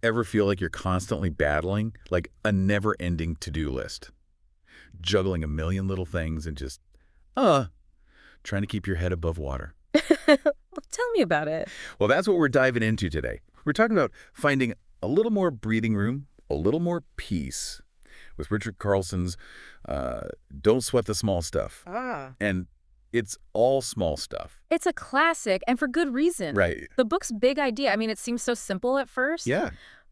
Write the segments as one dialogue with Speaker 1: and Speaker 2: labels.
Speaker 1: Ever feel like you're constantly battling, like a never-ending to-do list? Juggling a million little things and just, trying to keep your head above water.
Speaker 2: Well, tell me about it.
Speaker 1: Well, that's what we're diving into today. We're talking about finding a little more breathing room, a little more peace with Richard Carlson's Don't Sweat the Small Stuff. And it's all small stuff.
Speaker 2: It's a classic, and for good reason.
Speaker 1: Right.
Speaker 2: The book's big idea, I mean, it seems so simple at first.
Speaker 1: Yeah.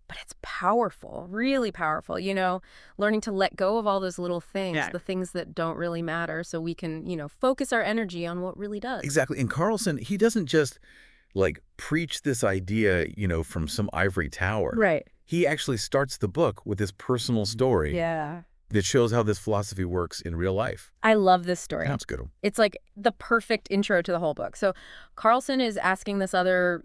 Speaker 2: But it's powerful, really powerful, learning to let go of all those little things, the things that don't really matter, so we can, focus our energy on what really does.
Speaker 1: Exactly. And Carlson, he doesn't just, like, preach this idea, from some ivory tower.
Speaker 2: Right.
Speaker 1: He actually starts the book with his personal story.
Speaker 2: Yeah.
Speaker 1: That shows how this philosophy works in real life.
Speaker 2: I love this story.
Speaker 1: That's good.
Speaker 2: It's like the perfect intro to the whole book. So Carlson is asking this other,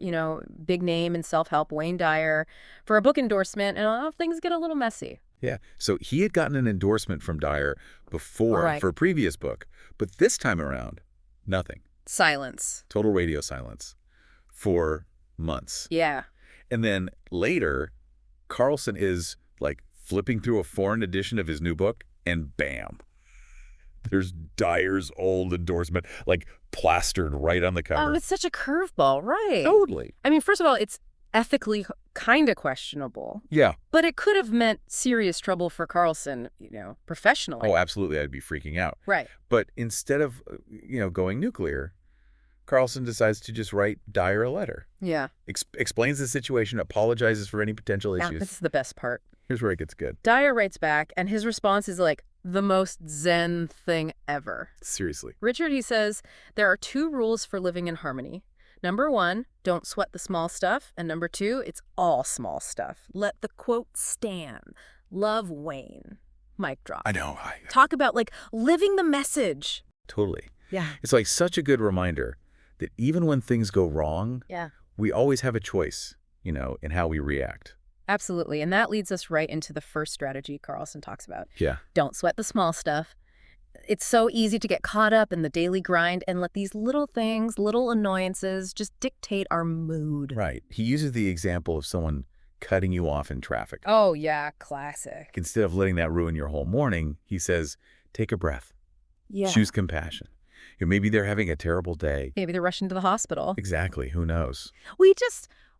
Speaker 2: big name in self-help, Wayne Dyer, for a book endorsement, and things get a little messy.
Speaker 1: Yeah. So he had gotten an endorsement from Dyer before for a previous book, but this time around, nothing.
Speaker 2: Silence.
Speaker 1: Total radio silence for months.
Speaker 2: Yeah.
Speaker 1: And then later, Carlson is like flipping through a foreign edition of his new book, and bam, there's Dyer's old endorsement, like plastered right on the cover.
Speaker 2: Oh, it's such a curveball, right?
Speaker 1: Totally.
Speaker 2: I mean, first of all, it's ethically kind of questionable.
Speaker 1: Yeah.
Speaker 2: But it could have meant serious trouble for Carlson, professionally.
Speaker 1: Oh, absolutely. I'd be freaking out.
Speaker 2: Right.
Speaker 1: But instead of, going nuclear, Carlson decides to just write Dyer a letter.
Speaker 2: Yeah.
Speaker 1: Explains the situation, apologizes for any potential issues.
Speaker 2: Yeah, this is the best part.
Speaker 1: Here's where it gets good.
Speaker 2: Dyer writes back, and his response is like the most zen thing ever.
Speaker 1: Seriously.
Speaker 2: Richard, he says, there are 2 rules for living in harmony. Number 1, don't sweat the small stuff. And number 2, it's all small stuff. Let the quote stand. Love, Wayne. Mic drop.
Speaker 1: I know.
Speaker 2: Talk about, like, living the message.
Speaker 1: Totally.
Speaker 2: Yeah.
Speaker 1: It's like such a good reminder that even when things go wrong, we always have a choice, in how we react.
Speaker 2: Absolutely. And that leads us right into the first strategy Carlson talks about.
Speaker 1: Yeah.
Speaker 2: Don't sweat the small stuff. It's so easy to get caught up in the daily grind and let these little things, little annoyances, just dictate our mood.
Speaker 1: Right. He uses the example of someone cutting you off in traffic.
Speaker 2: Oh, yeah. Classic.
Speaker 1: Instead of letting that ruin your whole morning, he says, take a breath.
Speaker 2: Yeah.
Speaker 1: Choose compassion. Maybe they're having a terrible day.
Speaker 2: Maybe they're rushing to the hospital.
Speaker 1: Exactly. Who knows?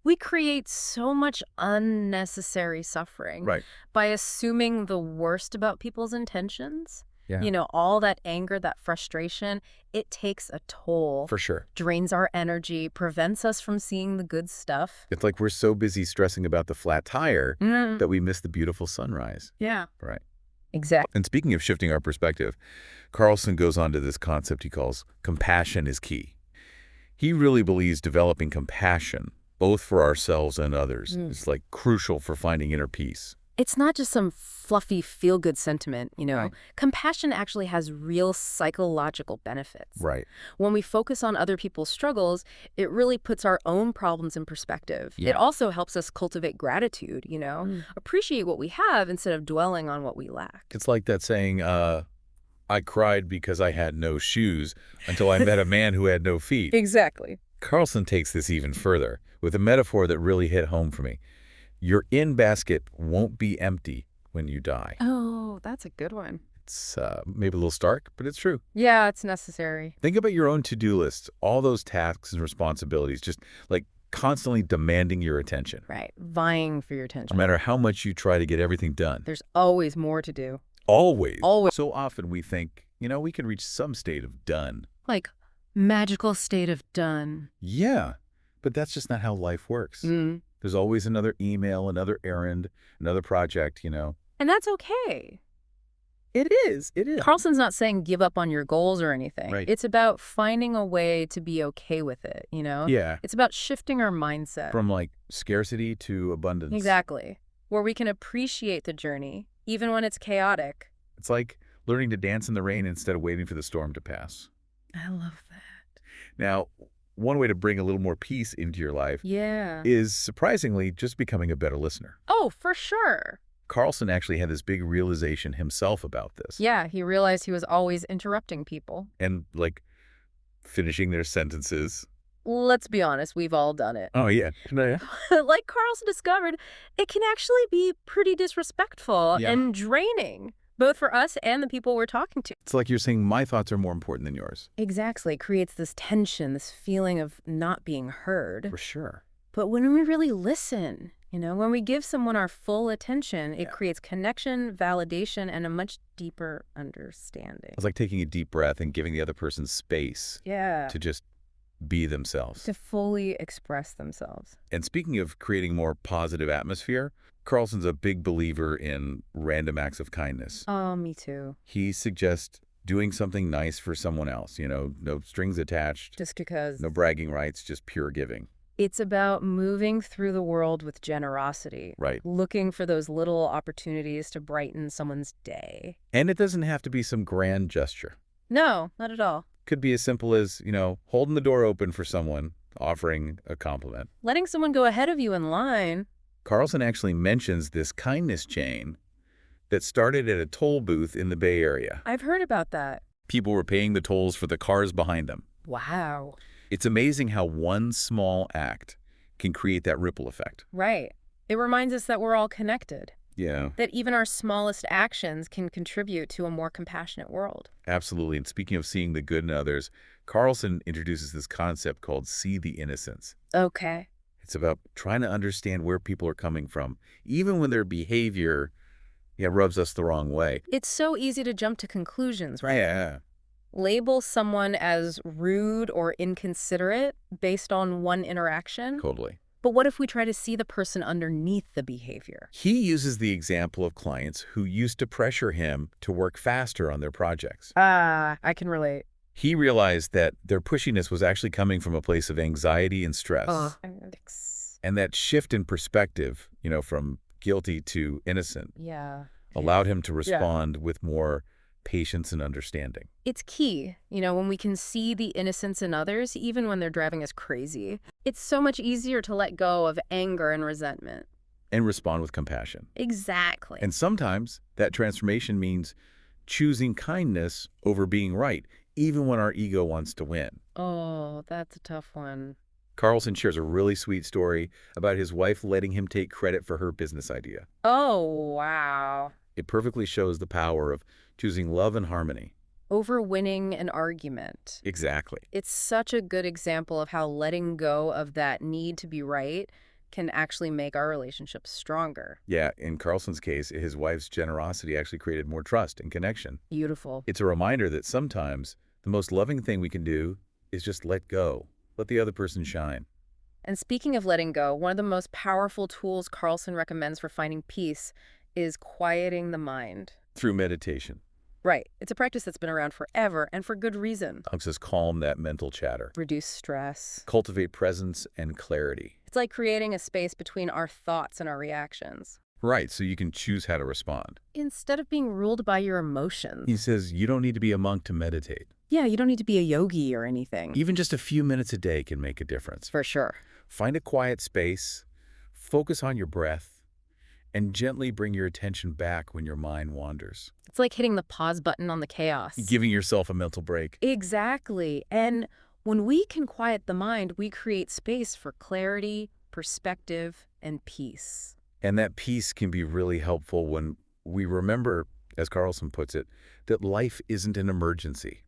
Speaker 2: We create so much unnecessary suffering by assuming the worst about people's intentions.
Speaker 1: Yeah.
Speaker 2: All that anger, that frustration, it takes a toll.
Speaker 1: For sure.
Speaker 2: Drains our energy, prevents us from seeing the good stuff.
Speaker 1: It's like we're so busy stressing about the flat tire that we miss the beautiful sunrise.
Speaker 2: Yeah.
Speaker 1: Right.
Speaker 2: Exactly.
Speaker 1: And speaking of shifting our perspective, Carlson goes on to this concept he calls compassion is key. He really believes developing compassion, both for ourselves and others, is like crucial for finding inner peace.
Speaker 2: It's not just some fluffy feel-good sentiment,
Speaker 1: Right.
Speaker 2: Compassion actually has real psychological benefits.
Speaker 1: Right.
Speaker 2: When we focus on other people's struggles, it really puts our own problems in perspective.
Speaker 1: Yeah.
Speaker 2: It also helps us cultivate gratitude, appreciate what we have instead of dwelling on what we lack.
Speaker 1: It's like that saying, I cried because I had no shoes until I met a man who had no feet.
Speaker 2: Exactly.
Speaker 1: Carlson takes this even further with a metaphor that really hit home for me. Your in-basket won't be empty when you die.
Speaker 2: Oh, that's a good one.
Speaker 1: It's maybe a little stark, but it's true.
Speaker 2: Yeah, it's necessary.
Speaker 1: Think about your own to-do list, all those tasks and responsibilities, just like constantly demanding your attention.
Speaker 2: Right. Vying for your
Speaker 1: No
Speaker 2: attention.
Speaker 1: matter how much you try to get everything done.
Speaker 2: There's always more to do.
Speaker 1: Always.
Speaker 2: Always.
Speaker 1: So often we think, we can reach some state of done.
Speaker 2: Like, magical state of done.
Speaker 1: Yeah, but that's just not how life works. There's always another email, another errand, another project,
Speaker 2: And that's okay.
Speaker 1: It is.
Speaker 2: Carlson's not saying give up on your goals or anything.
Speaker 1: Right.
Speaker 2: It's about finding a way to be okay with it,
Speaker 1: Yeah.
Speaker 2: It's about shifting our mindset.
Speaker 1: From like scarcity to abundance.
Speaker 2: Exactly. Where we can appreciate the journey, even when it's chaotic.
Speaker 1: It's like learning to dance in the rain instead of waiting for the storm to pass.
Speaker 2: I love that.
Speaker 1: Now, one way to bring a little more peace into your life
Speaker 2: Yeah.
Speaker 1: is surprisingly just becoming a better listener.
Speaker 2: Oh, for sure.
Speaker 1: Carlson actually had this big realization himself about this.
Speaker 2: Yeah, he realized he was always interrupting people.
Speaker 1: And like finishing their sentences
Speaker 2: let's be honest, we've all done it.
Speaker 1: Oh, yeah. Yeah.
Speaker 2: Like Carlson discovered, it can actually be pretty disrespectful
Speaker 1: Yeah.
Speaker 2: and draining, both for us and the people we're talking to.
Speaker 1: It's like you're saying my thoughts are more important than yours.
Speaker 2: Exactly. It creates this tension, this feeling of not being heard.
Speaker 1: For sure.
Speaker 2: But when we really listen, when we give someone our full attention, it creates connection, validation, and a much deeper understanding.
Speaker 1: It's like taking a deep breath and giving the other person space to just be themselves.
Speaker 2: To fully express themselves.
Speaker 1: And speaking of creating more positive atmosphere, Carlson's a big believer in random acts of kindness.
Speaker 2: Oh, me too.
Speaker 1: He suggests doing something nice for someone else, no strings attached.
Speaker 2: Just because.
Speaker 1: No bragging rights, just pure giving.
Speaker 2: It's about moving through the world with generosity.
Speaker 1: Right.
Speaker 2: Looking for those little opportunities to brighten someone's day.
Speaker 1: And it doesn't have to be some grand gesture.
Speaker 2: No, not at all.
Speaker 1: Could be as simple as, holding the door open for someone, offering a compliment.
Speaker 2: Letting someone go ahead of you in line.
Speaker 1: Carlson actually mentions this kindness chain that started at a toll booth in the Bay Area.
Speaker 2: I've heard about that.
Speaker 1: People were paying the tolls for the cars behind them.
Speaker 2: Wow.
Speaker 1: It's amazing how one small act can create that ripple effect.
Speaker 2: Right. It reminds us that we're all connected.
Speaker 1: Yeah.
Speaker 2: That even our smallest actions can contribute to a more compassionate world.
Speaker 1: Absolutely. And speaking of seeing the good in others, Carlson introduces this concept called see the innocence.
Speaker 2: Okay.
Speaker 1: It's about trying to understand where people are coming from, even when their behavior rubs us the wrong way.
Speaker 2: It's so easy to jump to conclusions, right?
Speaker 1: Yeah.
Speaker 2: Label someone as rude or inconsiderate based on one interaction.
Speaker 1: Totally.
Speaker 2: But what if we try to see the person underneath the behavior?
Speaker 1: He uses the example of clients who used to pressure him to work faster on their projects.
Speaker 2: I can relate.
Speaker 1: He realized that their pushiness was actually coming from a place of anxiety and stress. And that shift in perspective, from guilty to innocent, allowed him to respond with more patience and understanding.
Speaker 2: It's key, when we can see the innocence in others, even when they're driving us crazy. It's so much easier to let go of anger and resentment.
Speaker 1: And respond with compassion.
Speaker 2: Exactly.
Speaker 1: And sometimes that transformation means choosing kindness over being right, even when our ego wants to win.
Speaker 2: Oh, that's a tough one.
Speaker 1: Carlson shares a really sweet story about his wife letting him take credit for her business idea.
Speaker 2: Oh, wow.
Speaker 1: It perfectly shows the power of choosing love and harmony.
Speaker 2: Over winning an argument.
Speaker 1: Exactly.
Speaker 2: It's such a good example of how letting go of that need to be right can actually make our relationship stronger.
Speaker 1: Yeah, in Carlson's case, his wife's generosity actually created more trust and connection.
Speaker 2: Beautiful.
Speaker 1: It's a reminder that sometimes the most loving thing we can do is just let go. Let the other person shine.
Speaker 2: And speaking of letting go, one of the most powerful tools Carlson recommends for finding peace is quieting the mind.
Speaker 1: Through meditation.
Speaker 2: Right. It's a practice that's been around forever and for good reason.
Speaker 1: Helps us calm that mental chatter.
Speaker 2: Reduce stress.
Speaker 1: Cultivate presence and clarity.
Speaker 2: It's like creating a space between our thoughts and our reactions.
Speaker 1: Right, so you can choose how to respond.
Speaker 2: Instead of being ruled by your emotions.
Speaker 1: He says you don't need to be a monk to meditate.
Speaker 2: Yeah, you don't need to be a yogi or anything.
Speaker 1: Even just a few minutes a day can make a difference.
Speaker 2: For sure.
Speaker 1: Find a quiet space, focus on your breath, and gently bring your attention back when your mind wanders.
Speaker 2: It's like hitting the pause button on the chaos.
Speaker 1: Giving yourself a mental break.
Speaker 2: Exactly. And when we can quiet the mind, we create space for clarity, perspective, and peace.
Speaker 1: And that peace can be really helpful when we remember, as Carlson puts it, that life isn't an emergency.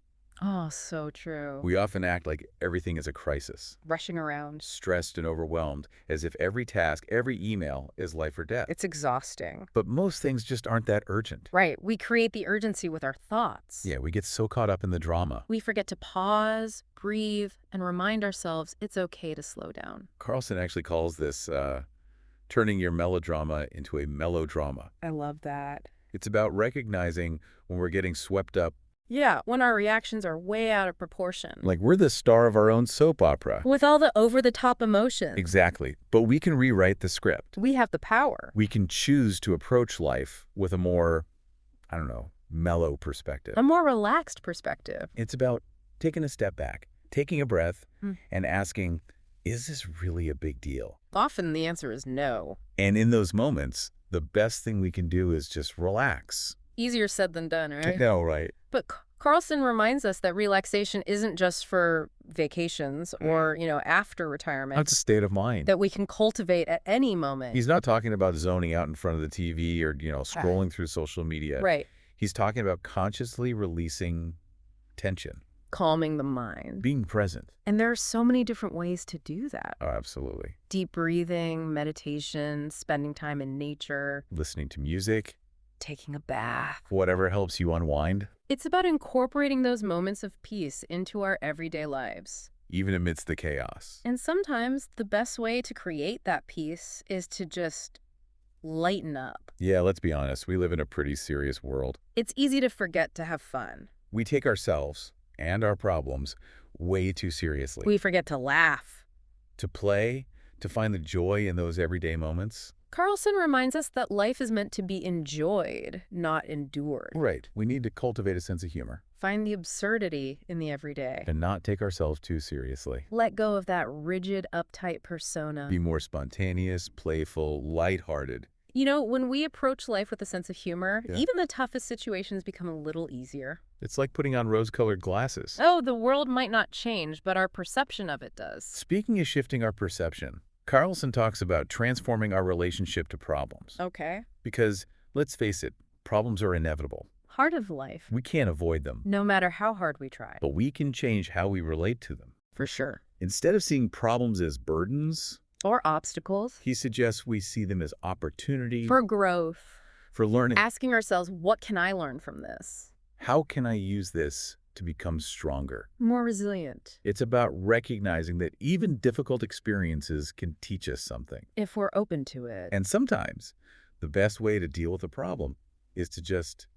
Speaker 2: Oh, so true.
Speaker 1: We often act like everything is a crisis.
Speaker 2: Rushing around.
Speaker 1: Stressed and overwhelmed, as if every task, every email is life or death.
Speaker 2: It's exhausting.
Speaker 1: But most things just aren't that urgent.
Speaker 2: Right. We create the urgency with our thoughts.
Speaker 1: Yeah, we get so caught up in the drama.
Speaker 2: We forget to pause, breathe, and remind ourselves it's okay to slow down.
Speaker 1: Carlson actually calls this turning your melodrama into a melodrama.
Speaker 2: I love that.
Speaker 1: It's about recognizing when we're getting swept up.
Speaker 2: Yeah, when our reactions are way out of proportion.
Speaker 1: Like we're the star of our own soap opera.
Speaker 2: With all the over-the-top emotions.
Speaker 1: Exactly. But we can rewrite the script.
Speaker 2: We have the power.
Speaker 1: We can choose to approach life with a more, mellow perspective.
Speaker 2: A more relaxed perspective.
Speaker 1: It's about taking a step back, taking a breath, and asking, is this really a big deal?
Speaker 2: Often the answer is no.
Speaker 1: And in those moments, the best thing we can do is just relax.
Speaker 2: Easier said than done, right?
Speaker 1: No, right.
Speaker 2: But Carlson reminds us that relaxation isn't just for vacations or, after retirement,
Speaker 1: That's a state of mind.
Speaker 2: that we can cultivate at any moment.
Speaker 1: He's not talking about zoning out in front of the TV or, scrolling through social media.
Speaker 2: Right.
Speaker 1: He's talking about consciously releasing tension,
Speaker 2: Calming the mind.
Speaker 1: being present.
Speaker 2: And there are so many different ways to do that.
Speaker 1: Oh, absolutely.
Speaker 2: Deep breathing, meditation, spending time in nature,
Speaker 1: Listening to music,
Speaker 2: taking a bath.
Speaker 1: whatever helps you unwind,
Speaker 2: It's about incorporating those moments of peace into our everyday lives.
Speaker 1: even amidst the chaos.
Speaker 2: And sometimes the best way to create that peace is to just lighten up.
Speaker 1: Yeah, let's be honest. We live in a pretty serious world.
Speaker 2: It's easy to forget to have fun.
Speaker 1: We take ourselves and our problems way too seriously.
Speaker 2: We forget to laugh.
Speaker 1: To play, to find the joy in those everyday moments.
Speaker 2: Carlson reminds us that life is meant to be enjoyed, not endured.
Speaker 1: Right. We need to cultivate a sense of humor
Speaker 2: Find the absurdity in the everyday.
Speaker 1: and not take ourselves too seriously.
Speaker 2: Let go of that rigid, uptight persona.
Speaker 1: Be more spontaneous, playful, lighthearted.
Speaker 2: When we approach life with a sense of humor,
Speaker 1: Yeah.
Speaker 2: even the toughest situations become a little easier.
Speaker 1: It's like putting on rose-colored glasses.
Speaker 2: Oh, the world might not change, but our perception of it does.
Speaker 1: Speaking of shifting our perception, Carlson talks about transforming our relationship to problems.
Speaker 2: Okay.
Speaker 1: Because, let's face it, problems are inevitable.
Speaker 2: Heart of life.
Speaker 1: We can't avoid them,
Speaker 2: No matter how hard we try.
Speaker 1: but we can change how we relate to them.
Speaker 2: For sure.
Speaker 1: Instead of seeing problems as burdens,
Speaker 2: Or obstacles.
Speaker 1: he suggests we see them as opportunity
Speaker 2: For growth.
Speaker 1: for learning.
Speaker 2: Asking ourselves, what can I learn from this?
Speaker 1: How can I use this to become stronger?
Speaker 2: More resilient.
Speaker 1: It's about recognizing that even difficult experiences can teach us something.
Speaker 2: If we're open to it.
Speaker 1: And sometimes the best way to deal with a problem is to just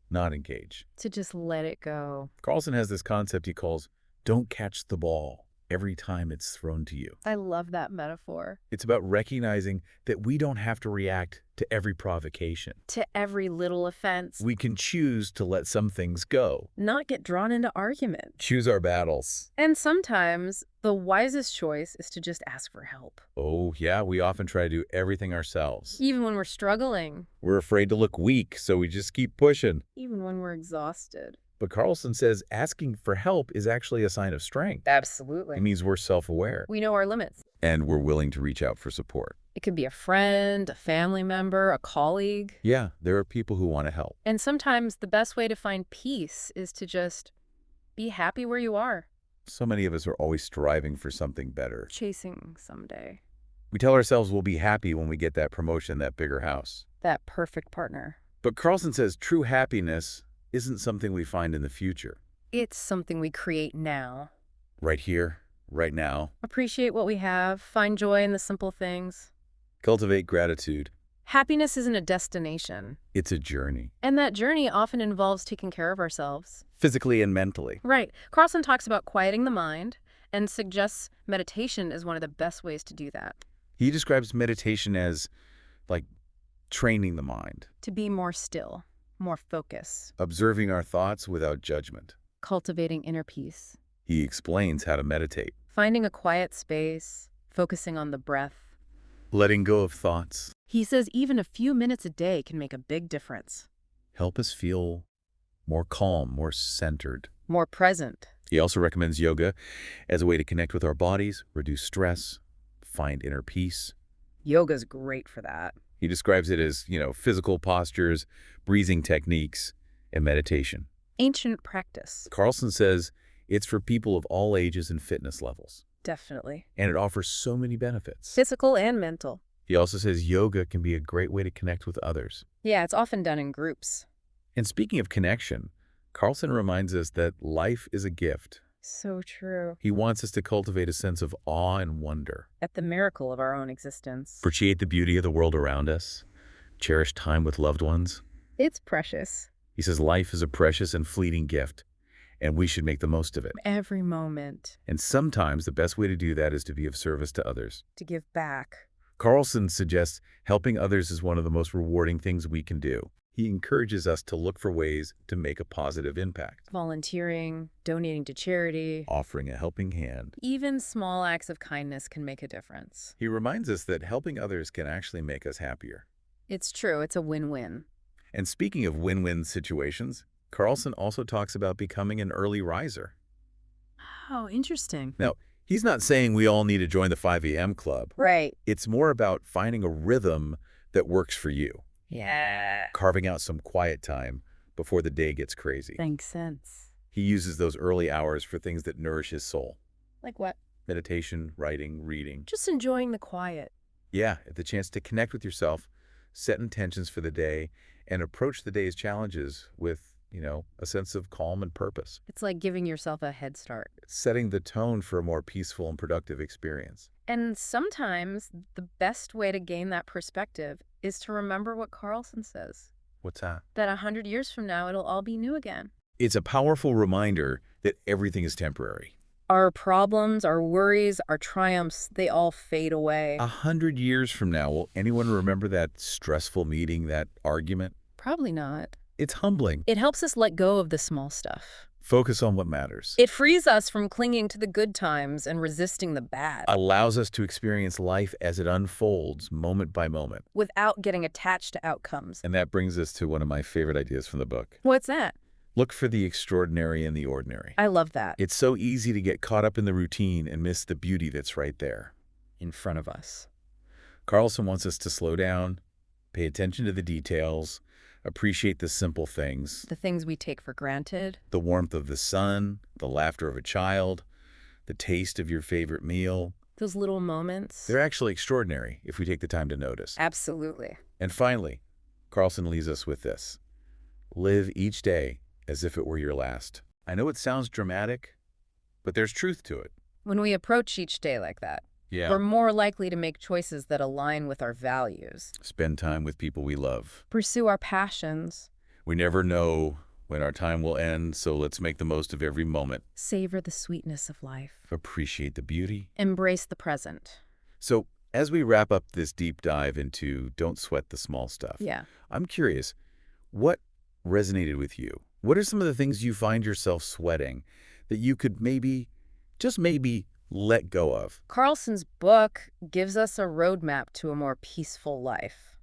Speaker 1: not engage.
Speaker 2: To just let it go.
Speaker 1: Carlson has this concept he calls, don't catch the ball every time it's thrown to you.
Speaker 2: I love that metaphor.
Speaker 1: It's about recognizing that we don't have to react to every provocation.
Speaker 2: To every little offense.
Speaker 1: We can choose to let some things go.
Speaker 2: Not get drawn into argument.
Speaker 1: Choose our battles.
Speaker 2: And sometimes the wisest choice is to just ask for help.
Speaker 1: Oh, yeah, we often try to do everything ourselves.
Speaker 2: Even when we're struggling.
Speaker 1: We're afraid to look weak, so we just keep pushing.
Speaker 2: Even when we're exhausted.
Speaker 1: But Carlson says asking for help is actually a sign of strength.
Speaker 2: Absolutely.
Speaker 1: It means we're self-aware.
Speaker 2: We know our limits.
Speaker 1: And we're willing to reach out for support.
Speaker 2: It could be a friend, a family member, a colleague.
Speaker 1: Yeah, there are people who want to help.
Speaker 2: And sometimes the best way to find peace is to just be happy where you are.
Speaker 1: So many of us are always striving for something better.
Speaker 2: Chasing someday.
Speaker 1: We tell ourselves we'll be happy when we get that promotion, that bigger house.
Speaker 2: That perfect partner.
Speaker 1: But Carlson says true happiness isn't something we find in the future.
Speaker 2: It's something we create now.
Speaker 1: Right here, right now.
Speaker 2: Appreciate what we have. Find joy in the simple things.
Speaker 1: Cultivate gratitude.
Speaker 2: Happiness isn't a destination.
Speaker 1: It's a journey.
Speaker 2: And that journey often involves taking care of ourselves.
Speaker 1: Physically and mentally.
Speaker 2: Right. Carlson talks about quieting the mind and suggests meditation is one of the best ways to do that.
Speaker 1: He describes meditation as, like, training the mind.
Speaker 2: To be more still, more focused,
Speaker 1: Observing our thoughts without judgment.
Speaker 2: cultivating inner peace,
Speaker 1: He explains how to meditate.
Speaker 2: finding a quiet space, focusing on the breath.
Speaker 1: Letting go of thoughts.
Speaker 2: He says even a few minutes a day can make a big difference.
Speaker 1: Help us feel more calm, more centered.
Speaker 2: More present.
Speaker 1: He also recommends yoga as a way to connect with our bodies, reduce stress, find inner peace.
Speaker 2: Yoga's great for that.
Speaker 1: He describes it as, physical postures, breathing techniques, and meditation.
Speaker 2: Ancient practice.
Speaker 1: Carlson says it's for people of all ages and fitness levels,
Speaker 2: Definitely.
Speaker 1: and it offers so many benefits.
Speaker 2: Physical and mental.
Speaker 1: He also says yoga can be a great way to connect with others.
Speaker 2: Yeah, it's often done in groups.
Speaker 1: And speaking of connection, Carlson reminds us that life is a gift.
Speaker 2: So true.
Speaker 1: He wants us to cultivate a sense of awe and wonder.
Speaker 2: At the miracle of our own existence.
Speaker 1: Appreciate the beauty of the world around us. Cherish time with loved ones.
Speaker 2: It's precious.
Speaker 1: He says life is a precious and fleeting gift, and we should make the most of it.
Speaker 2: Every moment.
Speaker 1: And sometimes the best way to do that is to be of service to others.
Speaker 2: To give back.
Speaker 1: Carlson suggests helping others is one of the most rewarding things we can do. He encourages us to look for ways to make a positive impact.
Speaker 2: Volunteering, donating to charity.
Speaker 1: Offering a helping hand.
Speaker 2: Even small acts of kindness can make a difference.
Speaker 1: He reminds us that helping others can actually make us happier.
Speaker 2: It's true. It's a win-win.
Speaker 1: And speaking of win-win situations, Carlson also talks about becoming an early riser.
Speaker 2: Oh, interesting.
Speaker 1: Now, he's not saying we all need to join the 5 a.m. club.
Speaker 2: Right.
Speaker 1: It's more about finding a rhythm that works for you.
Speaker 2: Yeah.
Speaker 1: Carving out some quiet time before the day gets crazy.
Speaker 2: Makes sense.
Speaker 1: He uses those early hours for things that nourish his soul.
Speaker 2: Like what?
Speaker 1: Meditation, writing, reading.
Speaker 2: Just enjoying the quiet.
Speaker 1: Yeah, the chance to connect with yourself, set intentions for the day, and approach the day's challenges with, a sense of calm and purpose.
Speaker 2: It's like giving yourself a head start.
Speaker 1: Setting the tone for a more peaceful and productive experience.
Speaker 2: And sometimes the best way to gain that perspective is to remember what Carlson says.
Speaker 1: What's that?
Speaker 2: That 100 years from now, it'll all be new again.
Speaker 1: It's a powerful reminder that everything is temporary.
Speaker 2: Our problems, our worries, our triumphs, they all fade away.
Speaker 1: 100 years from now, will anyone remember that stressful meeting, that argument?
Speaker 2: Probably not.
Speaker 1: It's humbling.
Speaker 2: It helps us let go of the small stuff.
Speaker 1: Focus on what matters.
Speaker 2: It frees us from clinging to the good times and resisting the bad.
Speaker 1: Allows us to experience life as it unfolds, moment by moment.
Speaker 2: Without getting attached to outcomes.
Speaker 1: And that brings us to one of my favorite ideas from the book.
Speaker 2: What's that?
Speaker 1: Look for the extraordinary in the ordinary.
Speaker 2: I love that.
Speaker 1: It's so easy to get caught up in the routine and miss the beauty that's right there, in front of us. Carlson wants us to slow down, pay attention to the details, appreciate the simple things.
Speaker 2: The things we take for granted.
Speaker 1: The warmth of the sun, the laughter of a child, the taste of your favorite meal.
Speaker 2: Those little moments.
Speaker 1: They're actually extraordinary if we take the time to notice.
Speaker 2: Absolutely.
Speaker 1: And finally, Carlson leaves us with this. Live each day as if it were your last. I know it sounds dramatic, but there's truth to it.
Speaker 2: When we approach each day like that, we're more likely to make choices that align with our values.
Speaker 1: Spend time with people we love.
Speaker 2: Pursue our passions.
Speaker 1: We never know when our time will end, so let's make the most of every moment.
Speaker 2: Savor the sweetness of life.
Speaker 1: Appreciate the beauty.
Speaker 2: Embrace the present.
Speaker 1: So, as we wrap up this deep dive into Don't Sweat the Small Stuff, I'm curious, what resonated with you? What are some of the things you find yourself sweating that you could just maybe, let go of?
Speaker 2: Carlson's book gives us a roadmap to a more peaceful life.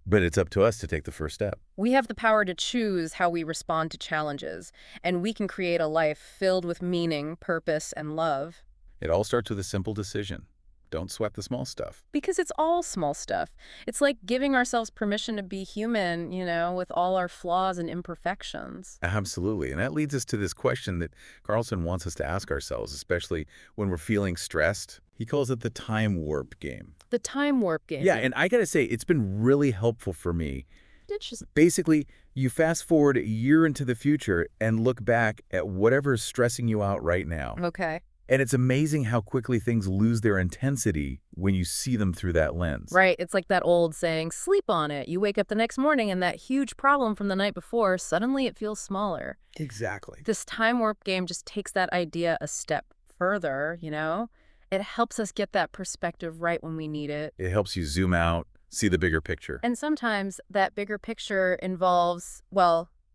Speaker 1: But it's up to us to take the first step.
Speaker 2: We have the power to choose how we respond to challenges, and we can create a life filled with meaning, purpose, and love.
Speaker 1: It all starts with a simple decision. Don't sweat the small stuff.
Speaker 2: Because it's all small stuff. It's like giving ourselves permission to be human, with all our flaws and imperfections.
Speaker 1: Absolutely. And that leads us to this question that Carlson wants us to ask ourselves, especially when we're feeling stressed. He calls it the time warp game.
Speaker 2: The time warp game.
Speaker 1: Yeah, and I got to say, it's been really helpful for me.
Speaker 2: Interesting.
Speaker 1: Basically, you fast forward a year into the future and look back at whatever is stressing you out right now.
Speaker 2: Okay.
Speaker 1: And it's amazing how quickly things lose their intensity when you see them through that lens.
Speaker 2: Right. It's like that old saying, sleep on it. You wake up the next morning and that huge problem from the night before, suddenly it feels smaller.
Speaker 1: Exactly.
Speaker 2: This time warp game just takes that idea a step further, It helps us get that perspective right when we need it.
Speaker 1: It helps you zoom out, see the bigger picture.
Speaker 2: And sometimes that bigger picture involves,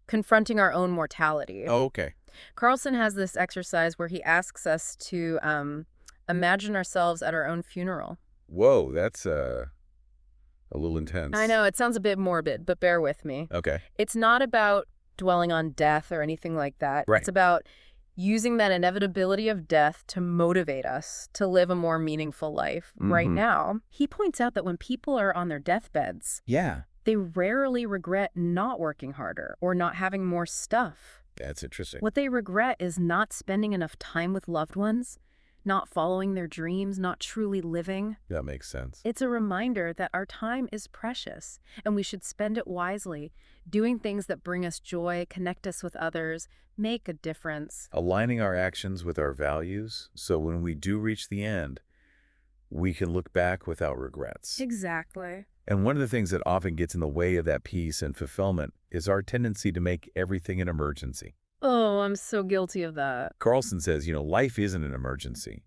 Speaker 2: confronting our own mortality.
Speaker 1: Oh, okay.
Speaker 2: Carlson has this exercise where he asks us to imagine ourselves at our own funeral.
Speaker 1: Whoa, that's a little intense.
Speaker 2: I know, it sounds a bit morbid, but bear with me.
Speaker 1: Okay.
Speaker 2: It's not about dwelling on death or anything like that.
Speaker 1: Right.
Speaker 2: It's about using that inevitability of death to motivate us to live a more meaningful life right now. He points out that when people are on their deathbeds, they rarely regret not working harder or not having more stuff.
Speaker 1: That's interesting.
Speaker 2: What they regret is not spending enough time with loved ones, not following their dreams, not truly living.
Speaker 1: That makes sense.
Speaker 2: It's a reminder that our time is precious and we should spend it wisely, doing things that bring us joy, connect us with others, make a difference.
Speaker 1: Aligning our actions with our values so when we do reach the end, we can look back without regrets.
Speaker 2: Exactly.
Speaker 1: And one of the things that often gets in the way of that peace and fulfillment is our tendency to make everything an emergency.
Speaker 2: Oh, I'm so guilty of that.
Speaker 1: Carlson says, life isn't an emergency,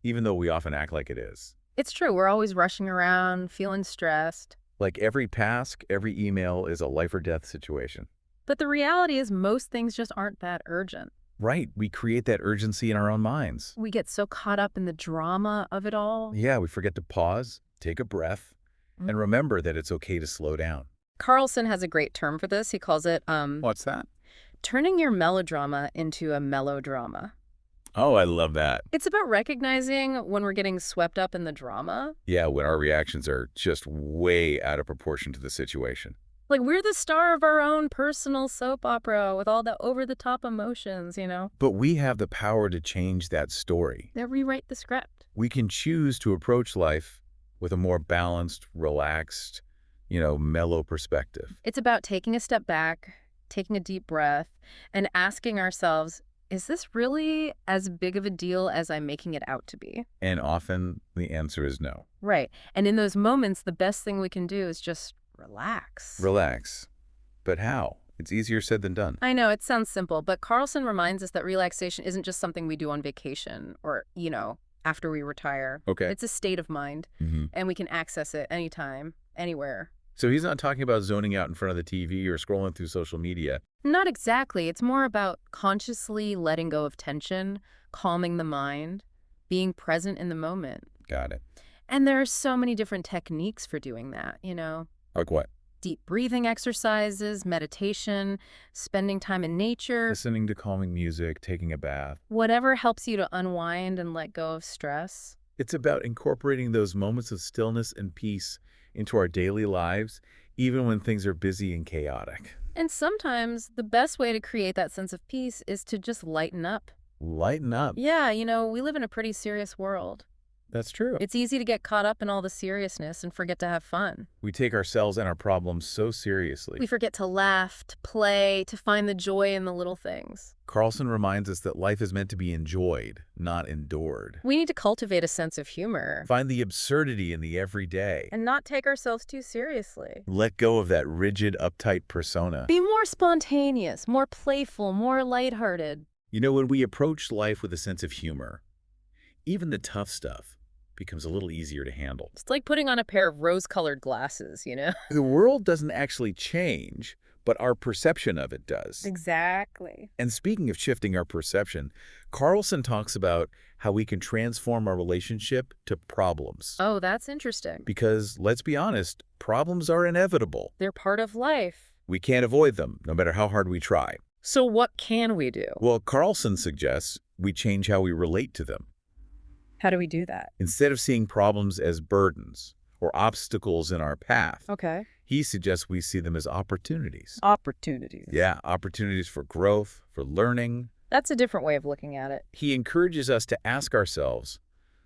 Speaker 1: even though we often act like it is.
Speaker 2: It's true. We're always rushing around, feeling stressed.
Speaker 1: Like every task, every email is a life or death situation.
Speaker 2: But the reality is most things just aren't that urgent.
Speaker 1: Right. We create that urgency in our own minds.
Speaker 2: We get so caught up in the drama of it all.
Speaker 1: Yeah, we forget to pause, take a breath, and remember that it's okay to slow down.
Speaker 2: Carlson has a great term for this. He calls it
Speaker 1: What's that?
Speaker 2: Turning your melodrama into a melodrama.
Speaker 1: Oh, I love that.
Speaker 2: It's about recognizing when we're getting swept up in the drama.
Speaker 1: Yeah, when our reactions are just way out of proportion to the situation.
Speaker 2: Like we're the star of our own personal soap opera with all the over-the-top emotions, you know?
Speaker 1: But we have the power to change that story.
Speaker 2: That rewrite the script.
Speaker 1: We can choose to approach life with a more balanced, relaxed, mellow perspective.
Speaker 2: It's about taking a step back, taking a deep breath, and asking ourselves, is this really as big of a deal as I'm making it out to be?
Speaker 1: And often the answer is no.
Speaker 2: Right. And in those moments, the best thing we can do is just relax.
Speaker 1: Relax. But how? It's easier said than done.
Speaker 2: I know, it sounds simple, but Carlson reminds us that relaxation isn't just something we do on vacation or, after we retire.
Speaker 1: Okay.
Speaker 2: It's a state of mind, and we can access it anytime, anywhere.
Speaker 1: So he's not talking about zoning out in front of the TV or scrolling through social media.
Speaker 2: Not exactly. It's more about consciously letting go of tension, calming the mind, being present in the moment.
Speaker 1: Got it.
Speaker 2: And there are so many different techniques for doing that,
Speaker 1: Like what?
Speaker 2: Deep breathing exercises, meditation, spending time in nature.
Speaker 1: Listening to calming music, taking a bath.
Speaker 2: Whatever helps you to unwind and let go of stress.
Speaker 1: It's about incorporating those moments of stillness and peace into our daily lives, even when things are busy and chaotic.
Speaker 2: And sometimes the best way to create that sense of peace is to just lighten up.
Speaker 1: Lighten up.
Speaker 2: Yeah, we live in a pretty serious world.
Speaker 1: That's true.
Speaker 2: It's easy to get caught up in all the seriousness and forget to have fun.
Speaker 1: We take ourselves and our problems so seriously.
Speaker 2: We forget to laugh, to play, to find the joy in the little things.
Speaker 1: Carlson reminds us that life is meant to be enjoyed, not endured.
Speaker 2: We need to cultivate a sense of humor.
Speaker 1: Find the absurdity in the everyday.
Speaker 2: And not take ourselves too seriously.
Speaker 1: Let go of that rigid, uptight persona.
Speaker 2: Be more spontaneous, more playful, more lighthearted.
Speaker 1: When we approach life with a sense of humor, even the tough stuff becomes a little easier to handle.
Speaker 2: It's like putting on a pair of rose-colored glasses,
Speaker 1: The world doesn't actually change, but our perception of it does.
Speaker 2: Exactly.
Speaker 1: And speaking of shifting our perception, Carlson talks about how we can transform our relationship to problems.
Speaker 2: Oh, that's interesting.
Speaker 1: Because, let's be honest, problems are inevitable.
Speaker 2: They're part of life.
Speaker 1: We can't avoid them, no matter how hard we try.
Speaker 2: So what can we do?
Speaker 1: Well, Carlson suggests we change how we relate to them.
Speaker 2: How do we do that?
Speaker 1: Instead of seeing problems as burdens or obstacles in our path,
Speaker 2: Okay.
Speaker 1: he suggests we see them as opportunities.
Speaker 2: Opportunities.
Speaker 1: Yeah, opportunities for growth, for learning.
Speaker 2: That's a different way of looking at it.
Speaker 1: He encourages us to ask ourselves,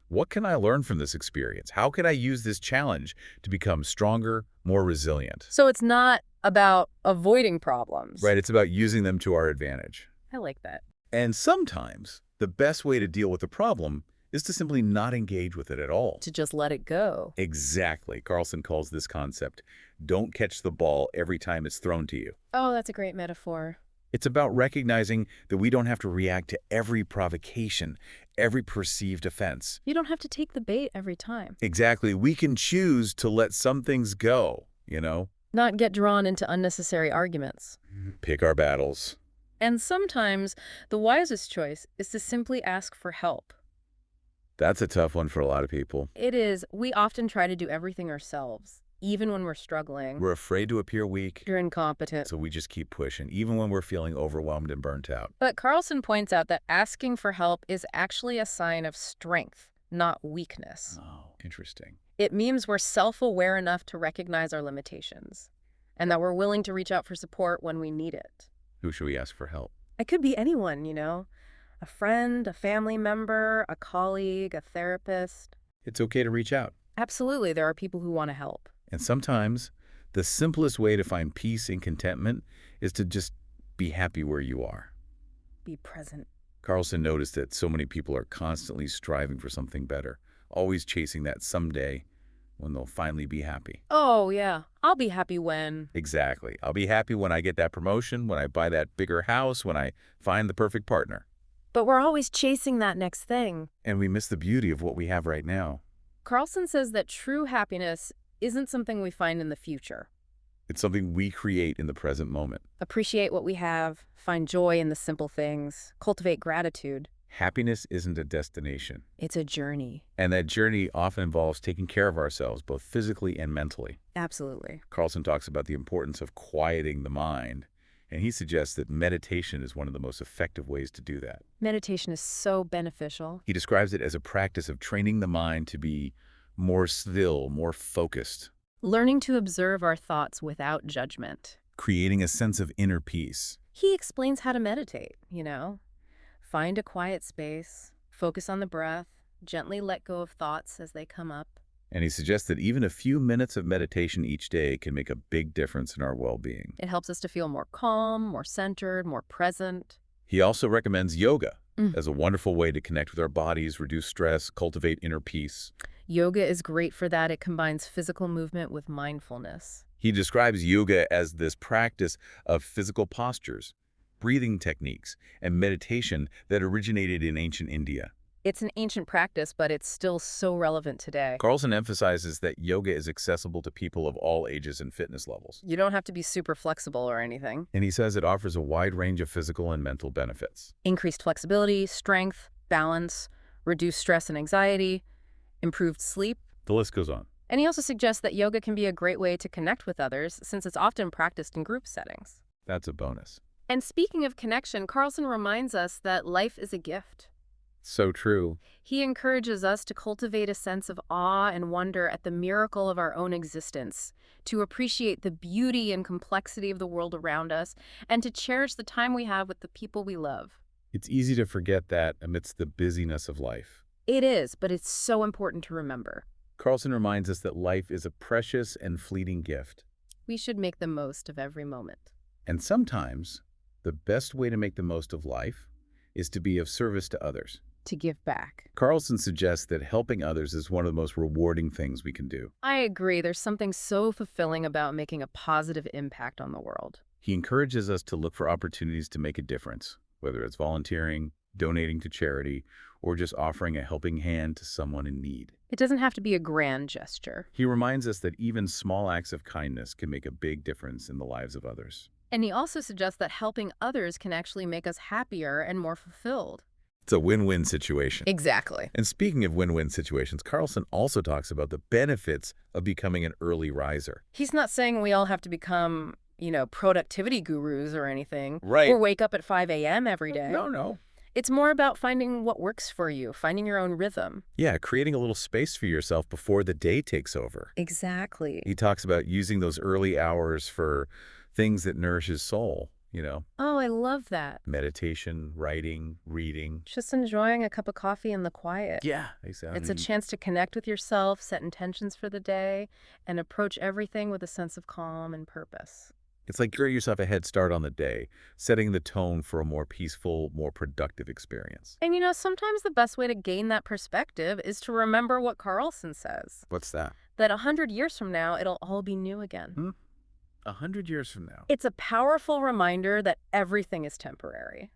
Speaker 1: what can I learn from this experience? How can I use this challenge to become stronger, more resilient?
Speaker 2: So it's not about avoiding problems.
Speaker 1: Right, it's about using them to our advantage.
Speaker 2: I like that.
Speaker 1: And sometimes the best way to deal with a problem is to simply not engage with it at all.
Speaker 2: To just let it go.
Speaker 1: Exactly. Carlson calls this concept, don't catch the ball every time it's thrown to you.
Speaker 2: Oh, that's a great metaphor.
Speaker 1: It's about recognizing that we don't have to react to every provocation, every perceived offense.
Speaker 2: You don't have to take the bait every time.
Speaker 1: Exactly. We can choose to let some things go,
Speaker 2: Not get drawn into unnecessary arguments.
Speaker 1: Pick our battles.
Speaker 2: And sometimes the wisest choice is to simply ask for help.
Speaker 1: That's a tough one for a lot of people.
Speaker 2: It is. We often try to do everything ourselves, even when we're struggling.
Speaker 1: We're afraid to appear weak.
Speaker 2: You're incompetent.
Speaker 1: So we just keep pushing, even when we're feeling overwhelmed and burnt out.
Speaker 2: But Carlson points out that asking for help is actually a sign of strength, not weakness.
Speaker 1: Oh, interesting.
Speaker 2: It means we're self-aware enough to recognize our limitations, and that we're willing to reach out for support when we need it.
Speaker 1: Who should we ask for help?
Speaker 2: It could be anyone, A friend, a family member, a colleague, a therapist.
Speaker 1: It's okay to reach out.
Speaker 2: Absolutely, there are people who want to help.
Speaker 1: And sometimes the simplest way to find peace and contentment is to just be happy where you are.
Speaker 2: Be present.
Speaker 1: Carlson noticed that so many people are constantly striving for something better, always chasing that someday when they'll finally be happy.
Speaker 2: Oh, yeah. I'll be happy when.
Speaker 1: Exactly. I'll be happy when I get that promotion, when I buy that bigger house, when I find the perfect partner.
Speaker 2: But we're always chasing that next thing.
Speaker 1: And we miss the beauty of what we have right now.
Speaker 2: Carlson says that true happiness isn't something we find in the future.
Speaker 1: It's something we create in the present moment.
Speaker 2: Appreciate what we have, find joy in the simple things, cultivate gratitude.
Speaker 1: Happiness isn't a destination.
Speaker 2: It's a journey.
Speaker 1: And that journey often involves taking care of ourselves, both physically and mentally.
Speaker 2: Absolutely.
Speaker 1: Carlson talks about the importance of quieting the mind And he suggests that meditation is one of the most effective ways to do that.
Speaker 2: Meditation is so beneficial.
Speaker 1: He describes it as a practice of training the mind to be more still, more focused,
Speaker 2: Learning to observe our thoughts without judgment.
Speaker 1: creating a sense of inner peace.
Speaker 2: He explains how to meditate. Find a quiet space, focus on the breath, gently let go of thoughts as they come up.
Speaker 1: And he suggests that even a few minutes of meditation each day can make a big difference in our well-being.
Speaker 2: It helps us to feel more calm, more centered, more present.
Speaker 1: He also recommends yoga as a wonderful way to connect with our bodies, reduce stress, cultivate inner peace.
Speaker 2: Yoga is great for that. It combines physical movement with mindfulness.
Speaker 1: He describes yoga as this practice of physical postures, breathing techniques, and meditation that originated in ancient India.
Speaker 2: It's an ancient practice, but it's still so relevant today.
Speaker 1: Carlson emphasizes that yoga is accessible to people of all ages and fitness levels.
Speaker 2: You don't have to be super flexible or anything.
Speaker 1: And he says it offers a wide range of physical and mental benefits.
Speaker 2: Increased flexibility, strength, balance, reduced stress and anxiety, improved sleep.
Speaker 1: The list goes on.
Speaker 2: And he also suggests that yoga can be a great way to connect with others since it's often practiced in group settings.
Speaker 1: That's a bonus.
Speaker 2: And speaking of connection, Carlson reminds us that life is a gift.
Speaker 1: So true.
Speaker 2: He encourages us to cultivate a sense of awe and wonder at the miracle of our own existence, to appreciate the beauty and complexity of the world around us, and to cherish the time we have with the people we love.
Speaker 1: It's easy to forget that amidst the busyness of life.
Speaker 2: It is, but it's so important to remember.
Speaker 1: Carlson reminds us that life is a precious and fleeting gift.
Speaker 2: We should make the most of every moment.
Speaker 1: And sometimes, the best way to make the most of life is to be of service to others.
Speaker 2: To give back.
Speaker 1: Carlson suggests that helping others is one of the most rewarding things we can do.
Speaker 2: I agree. There's something so fulfilling about making a positive impact on the world.
Speaker 1: He encourages us to look for opportunities to make a difference, whether it's volunteering, donating to charity, or just offering a helping hand to someone in need.
Speaker 2: It doesn't have to be a grand gesture.
Speaker 1: He reminds us that even small acts of kindness can make a big difference in the lives of others.
Speaker 2: And he also suggests that helping others can actually make us happier and more fulfilled.
Speaker 1: It's a win-win situation.
Speaker 2: Exactly.
Speaker 1: And speaking of win-win situations, Carlson also talks about the benefits of becoming an early riser.
Speaker 2: He's not saying we all have to become, productivity gurus or anything.
Speaker 1: Right.
Speaker 2: Or wake up at 5 a.m. every day.
Speaker 1: No.
Speaker 2: It's more about finding what works for you, finding your own rhythm.
Speaker 1: Yeah, creating a little space for yourself before the day takes over.
Speaker 2: Exactly.
Speaker 1: He talks about using those early hours for things that nourish his soul,
Speaker 2: Oh, I love that.
Speaker 1: meditation, writing, reading.
Speaker 2: Just enjoying a cup of coffee in the quiet.
Speaker 1: Yeah, exactly.
Speaker 2: It's a chance to connect with yourself, set intentions for the day, and approach everything with a sense of calm and purpose.
Speaker 1: It's like give yourself a head start on the day, setting the tone for a more peaceful, more productive experience.
Speaker 2: And sometimes the best way to gain that perspective is to remember what Carlson says.
Speaker 1: What's that?
Speaker 2: That 100 years from now, it'll all be new again.
Speaker 1: 100 years from now.
Speaker 2: It's a powerful reminder that everything is temporary.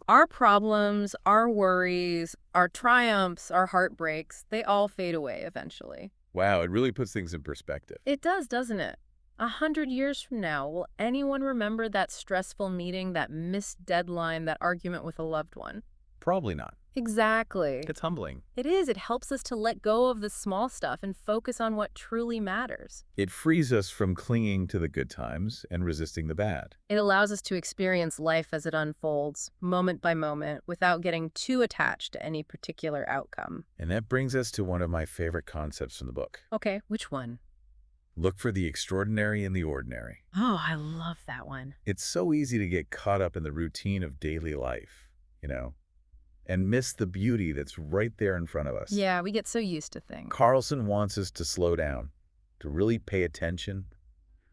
Speaker 2: Our problems, our worries, our triumphs, our heartbreaks, they all fade away eventually.
Speaker 1: Wow, it really puts things in perspective.
Speaker 2: It does, doesn't it? 100 years from now, will anyone remember that stressful meeting, that missed deadline, that argument with a loved one?
Speaker 1: Probably not.
Speaker 2: Exactly.
Speaker 1: It's humbling.
Speaker 2: It is. It helps us to let go of the small stuff and focus on what truly matters.
Speaker 1: It frees us from clinging to the good times and resisting the bad.
Speaker 2: It allows us to experience life as it unfolds, moment by moment, without getting too attached to any particular outcome.
Speaker 1: And that brings us to one of my favorite concepts from the book.
Speaker 2: Okay, which one?
Speaker 1: Look for the extraordinary in the ordinary.
Speaker 2: Oh, I love that one.
Speaker 1: It's so easy to get caught up in the routine of daily life, and miss the beauty that's right there in front of us.
Speaker 2: Yeah, we get so used to things.
Speaker 1: Carlson wants us to slow down, to really pay attention,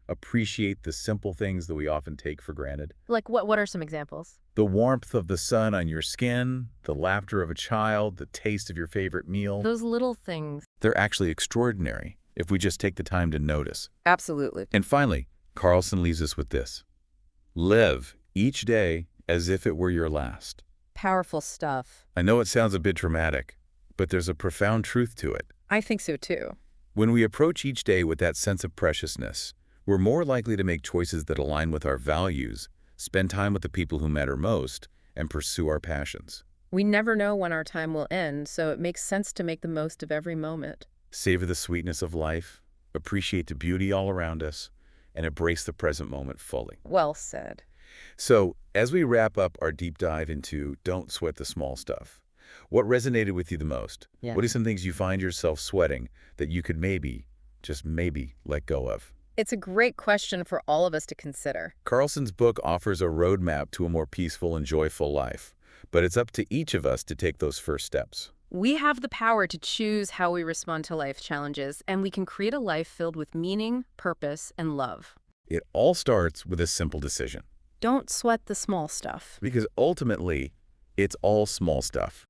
Speaker 1: appreciate the simple things that we often take for granted.
Speaker 2: Like what are some examples?
Speaker 1: The warmth of the sun on your skin, the laughter of a child, the taste of your favorite meal.
Speaker 2: Those little things.
Speaker 1: They're actually extraordinary if we just take the time to notice.
Speaker 2: Absolutely.
Speaker 1: And finally, Carlson leaves us with this. Live each day as if it were your last.
Speaker 2: Powerful stuff.
Speaker 1: I know it sounds a bit dramatic, but there's a profound truth to it.
Speaker 2: I think so too.
Speaker 1: When we approach each day with that sense of preciousness, we're more likely to make choices that align with our values, spend time with the people who matter most, and pursue our passions.
Speaker 2: We never know when our time will end, so it makes sense to make the most of every moment.
Speaker 1: Savor the sweetness of life, appreciate the beauty all around us, and embrace the present moment fully.
Speaker 2: Well said.
Speaker 1: So, as we wrap up our deep dive into Don't Sweat the Small Stuff, what resonated with you the most?
Speaker 2: Yeah.
Speaker 1: What are some things you find yourself sweating that you could maybe, just maybe, let go of?
Speaker 2: It's a great question for all of us to consider.
Speaker 1: Carlson's book offers a roadmap to a more peaceful and joyful life, but it's up to each of us to take those first steps.
Speaker 2: We have the power to choose how we respond to life challenges, and we can create a life filled with meaning, purpose, and love.
Speaker 1: It all starts with a simple decision.
Speaker 2: Don't sweat the small stuff.
Speaker 1: Because ultimately, it's all small stuff.